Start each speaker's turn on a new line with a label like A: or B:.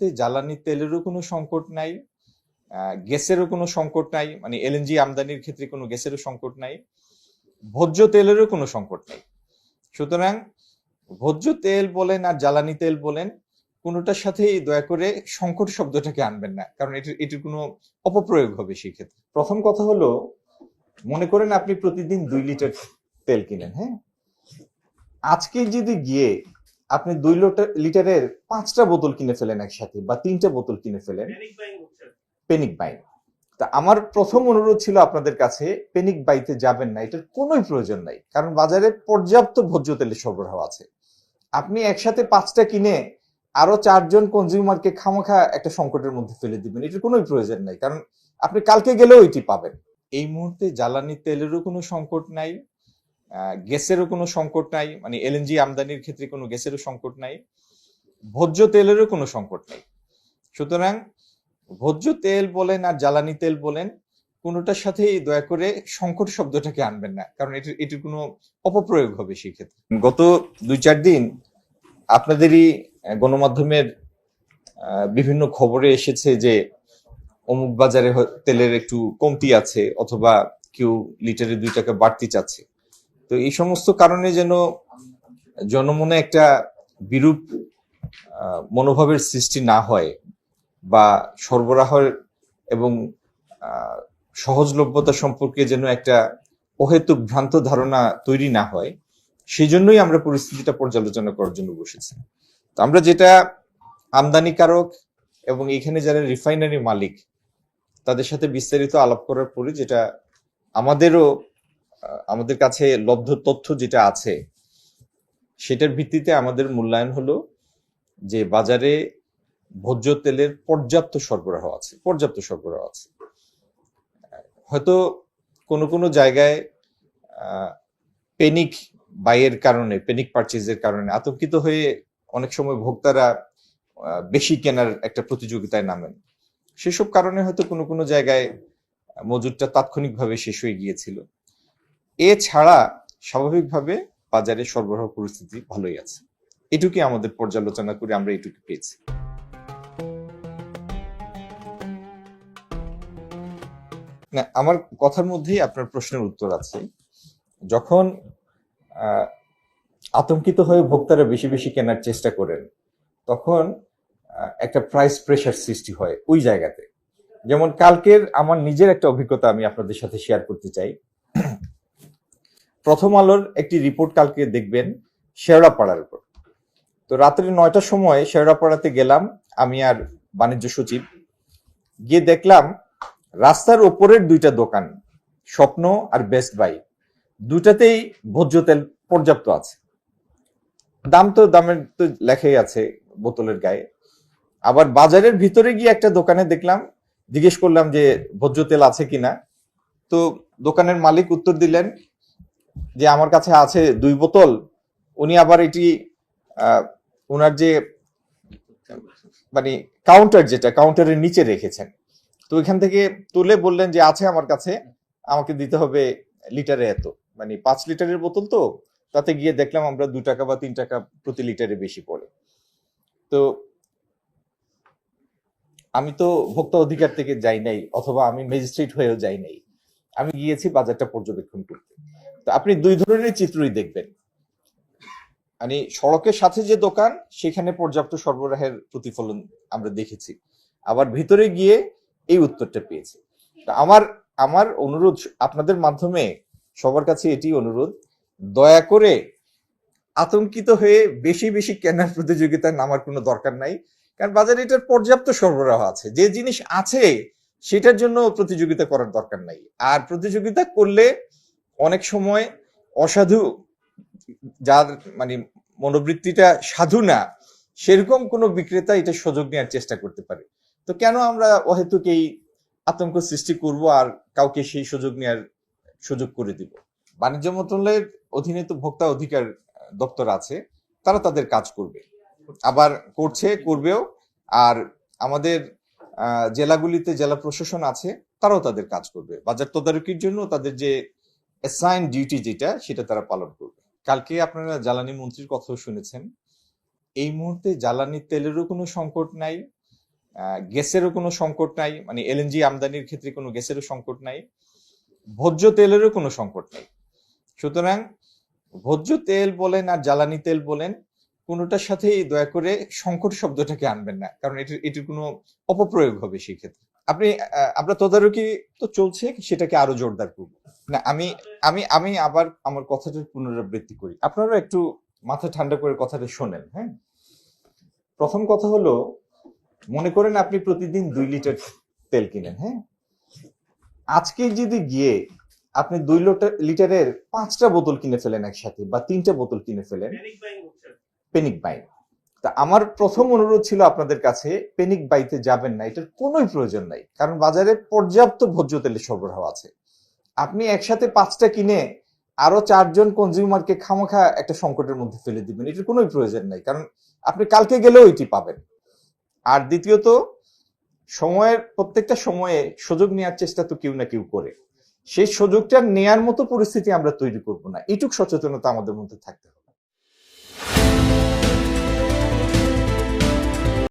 A: মুহূর্তে জ্বালানি তেলেরও কোনো সংকট নাই, গ্যাসেরও কোনো সংকট নাই, মানে এলএনজি আমদানির ক্ষেত্রে কোনো গ্যাসেরও সংকট নাই, ভোজ্য তেলেরও কোনো সংকট নাই। সুতরাং ভোজ্য তেল বলেন আর জ্বালানি তেল বলেন, কোনোটার সাথেই দয়া করে সংকট শব্দটাকে আনবেন না, কারণ এটির কোনো অপপ্রয়োগ হবে সেই ক্ষেত্রে। প্রথম কথা হলো, মনে করেন আপনি প্রতিদিন 2 লিটার তেল কিনেন, হ্যাঁ, আজকে যদি গিয়ে আপনি 2 লিটারের 5টা বোতল কিনে ফেলেন একসাথে, বা 3টে বোতল কিনে ফেলেন, প্যানিক বাইং। তা আমার প্রথম অনুরোধ ছিল আপনাদের কাছে, প্যানিক বাইতে যাবেন না, এটার কোনো প্রয়োজন নাই, কারণ বাজারে পর্যাপ্ত ভোজ্য তেলের সরবরাহ আছে। আপনি একসাথে 5টা কিনে আরো 4জন কনজিউমারকে খামাখা একটা সংকটের মধ্যে ফেলে দিবেন, এটার কোনো প্রয়োজন নাই, কারণ আপনি কালকে গেলেও এটি পাবেন। এই মুহূর্তে জ্বালানি তেলেরও কোনো সংকট নাই, গ্যাসেরও কোনো সংকট নাই, মানে এলএনজি আমদানির ক্ষেত্রে কোনো গ্যাসেরও সংকট নাই, ভোজ্য তেলেরও কোনো সংকট নাই। সুতরাং ভোজ্য তেল বলেন আর জ্বালানি তেল বলেন, কোনোটার সাথেই দয়া করে সংকট শব্দটাকে আনবেন না, কারণ এটির কোনো অপপ্রয়োগ হবে সেই ক্ষেত্রে। গত 2-4 দিন আপনাদেরই গণমাধ্যমের বিভিন্ন খবরে এসেছে যে অমুক বাজারে তেলের একটু কমতি আছে, অথবা কেউ লিটারে 2 টাকা বাড়তি চাচ্ছে। তো এই সমস্ত কারণে যেন জনমনে একটা বিরূপ মনোভাবের সৃষ্টি না হয়, বা সরবরাহের এবং সহজলভ্যতা সম্পর্কে যেন একটা অহেতুক ভ্রান্ত ধারণা তৈরি না হয়, সেই জন্যই আমরা পরিস্থিতিটা পর্যালোচনা করার জন্য বসেছি। তো আমরা যেটা আমদানিকারক এবং এখানে যারা রিফাইনারি মালিক, তাদের সাথে বিস্তারিত আলাপ করার পরে যেটা আমাদের কাছে লব্ধ তথ্য যেটা আছে, সেটার ভিত্তিতে আমাদের মূল্যায়ন হলো যে বাজারে ভোজ্য তেলের পর্যাপ্ত সরবরাহ আছে। হয়তো কোনো কোনো জায়গায় প্যানিক বাইয়ের কারণে, প্যানিক পারচেজের কারণে আতঙ্কিত হয়ে অনেক সময় ভোক্তারা বেশি কেনার একটা প্রতিযোগিতায় নামেন। সেসব কারণে হয়তো কোনো কোনো জায়গায় মজুদটা তাৎক্ষণিকভাবে শেষ হয়ে গিয়েছিল। এছাড়া স্বাভাবিকভাবে বাজারে সরবরাহ পরিস্থিতি ভালোই আছে। এটুকুই আমাদের পর্যালোচনা করে আমরা এটুকু পেয়েছি। না, আমার কথার মধ্যেই আপনার প্রশ্নের উত্তর আছে। যখন আতঙ্কিত হয়ে ভোক্তারা বেশি বেশি কেনার চেষ্টা করেন, তখন একটা প্রাইস প্রেসার সৃষ্টি হয় ওই জায়গাতে। যেমন কালকের আমার নিজের একটা অভিজ্ঞতা আমি আপনাদের সাথে শেয়ার করতে চাই। প্রথম আলোর একটি রিপোর্ট কালকে দেখবেন শেওড়াপাড়ার উপর। তো রাত্রে 9টার সময় শেওড়াপাড়াতে গেলাম আমি আর বাণিজ্য সচিব, গিয়ে দেখলাম রাস্তার ওপরের 2টা দোকান, স্বপ্ন আর বেস্ট বাই, দুটাতেই ভোজ্য তেল পর্যাপ্ত আছে। দামের তো লেখাই আছে বোতলের গায়ে। আবার বাজারের ভিতরে গিয়ে একটা দোকানে দেখলাম, জিজ্ঞেস করলাম যে ভোজ্য তেল আছে কিনা। তো দোকানের মালিক উত্তর দিলেন যে আমার কাছে আছে 2 বোতল। উনি আবার এটি ওনার যে মানে কাউন্টারের নিচে রেখেছেন। তো ওইখান থেকে তুলে বললেন যে আছে আমার কাছে, আমাকে দিতে হবে লিটারে এত, মানে 5 লিটারের বোতল, তো তাতে গিয়ে দেখলাম আমরা 2 টাকা বা 3 টাকা প্রতি লিটারে বেশি পড়ে। তো আমি তো ভোক্তা অধিকার থেকে যাই নাই, অথবা আমি ম্যাজিস্ট্রেট হয়েও যাই নাই, আমি গিয়েছি বাজারটা পর্যবেক্ষণ করতে। তো আপনি 2 ধরনের চিত্রই দেখবেন। মানে সড়কের সাথে যে দোকান, সেখানে পর্যাপ্ত সরবরাহের প্রতিফলন আমরা দেখেছি, আবার ভিতরে গিয়ে এই উত্তরটা পেয়েছি। আমার অনুরোধ আপনাদের মাধ্যমে সবার কাছে এটি অনুরোধ, দয়া করে আতঙ্কিত হয়ে বেশি বেশি কেনার প্রতিযোগিতায় নামার কোনো দরকার নাই, কারণ বাজারে এটার পর্যাপ্ত সরবরাহ আছে। যে জিনিস আছে সেটার জন্য প্রতিযোগিতা করার দরকার নাই। আর প্রতিযোগিতা করলে অনেক সময় অসাধু, যার মানে মনোবৃত্তিটা সাধু না, সেরকম কোনো বিক্রেতা এটা সুযোগ নেওয়ার চেষ্টা করতে পারে। তো কেন আমরা অহেতুক এই আতঙ্ক সৃষ্টি করব আর কাউকে সেই সুযোগ নেওয়ার সুযোগ করে দিব? বাণিজ্য মন্ত্রণালয়ের অধীনে তো ভোক্তা অধিকার দপ্তর আছে, তারা তাদের কাজ করবে, আবার করবেও। আর আমাদের জেলাগুলিতে জেলা প্রশাসন আছে, তারাও তাদের কাজ করবে। বাজার তদারকির জন্য তাদের যে অ্যাসাইন ডিউটি সেটা তারা পালন করবে। কালকে আপনারা জ্বালানি মন্ত্রীর কথাও শুনেছেন। এই মুহূর্তে জ্বালানি তেলেরও কোনো সংকট নাই, গ্যাসেরও কোনো সংকট নাই, মানে এলএনজি আমদানির ক্ষেত্রে কোনো গ্যাসেরও সংকট নাই, ভোজ্য তেলেরও কোনো সংকট নাই। সুতরাং ভোজ্য তেল বলেন আর জ্বালানি তেল বলেন, কোনোটার সাথেই দয়া করে সংকট শব্দটাকে আনবেন না, কারণ এটির কোনো অপপ্রয়োগ হবে সেই ক্ষেত্রে। আপনার তদারকি তো চলছে, সেটাকে আরো জোরদার করব। না, আমি আমি আমি আবার আমার কথাটার পুনরাবৃত্তি করি, আপনারা একটু মাথা ঠান্ডা করে কথাটা শোনেন। হ্যাঁ, প্রথম কথা হলো, মনে করেন আপনি প্রতিদিন 2 লিটার তেল কিনেন। হ্যাঁ, আজকে যদি গিয়ে আপনি 2 লিটারের 5টা বোতল কিনে ফেলেন একসাথে, বা 3টা বোতল কিনে ফেলেন, প্যানিক বাইং। তা আমার প্রথম অনুরোধ ছিল আপনাদের কাছে, প্যানিক বাইতে যাবেন না, এটার কোনোই প্রয়োজন নাই, কারণ বাজারে পর্যাপ্ত ভোজ্য তেলের সরবরাহ আছে। আপনি একসাথে 5টা কিনে আরো 4জন কনজিউমারকে খামাখা একটা সংকটের মধ্যে ফেলে দিবেন, এটার কোনোই প্রয়োজন নাই, কারণ আপনি কালকে গেলেও এটি পাবেন। আর দ্বিতীয়ত, প্রত্যেকটা সময়ে সুযোগ নেওয়ার চেষ্টা তো কেউ না কেউ করে, সেই সুযোগটা নেয়ার মতো পরিস্থিতি আমরা তৈরি করব না, এটুক সচেতনতা আমাদের মধ্যে থাকতে হবে।